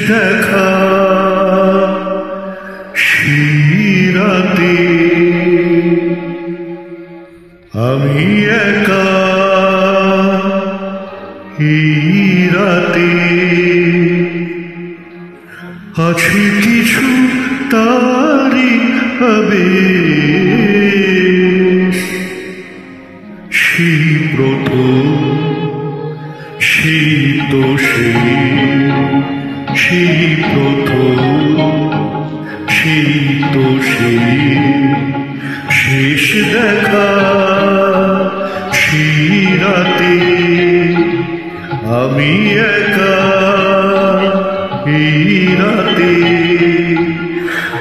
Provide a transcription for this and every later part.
দেখা শিরাতে আমি একা রাতে আছে কিছু তারি আবেশ সেই প্রথম সেই তো সেই প্রথম সেই তো শেষ দেখা সেই রাতে আমি একা এই রাতে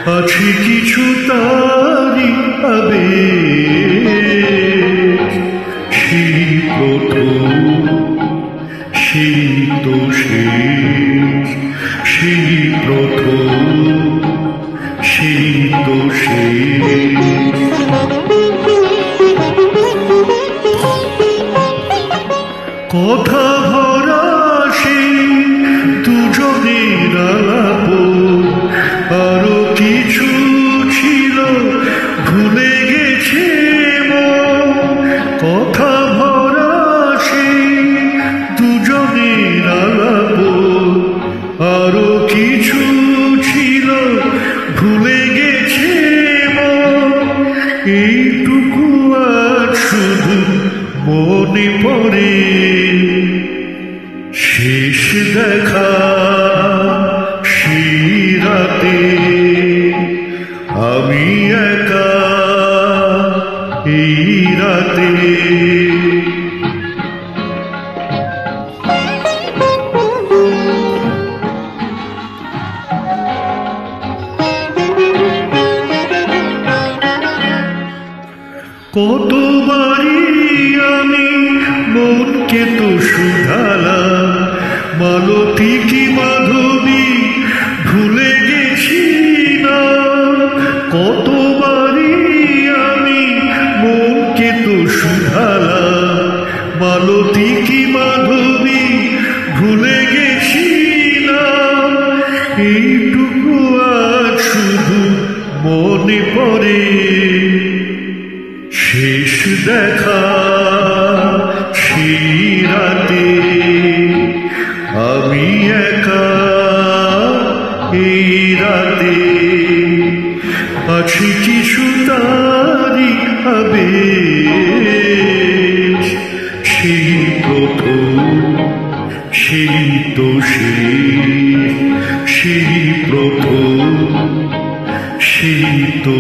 আছে কিছু তারি আবেশ সেই প্রথম সেই তো সেই প্রথম সেই তো কথা ভরা সেই দুজনের আলাপ আরো কিছু ছিল ভুলে গেছে কথা ভরা সেই দুজনের আলাপ আরো কিছু ছিল ভুলে গেছে এইটুকু আজ শুধু মনে পড়ে শেষ দেখা সেই রাতে আমি একা এই রাতে কতবারই আমি মনকে তো শুধালাম মালতী কি মাধবী ভুলে গেছি না কতবারই আমি মনকে তো শুধালাম মালতী কি মাধবী ভুলে গেছি না এইটুকু আজ শুধু মনে পড়ে শেষ দেখা সেই রাতে আমি একা এই রাতে আছে কিছু তারি আবেশ সেই প্রথম সেই তো সেই প্রথম সেই তো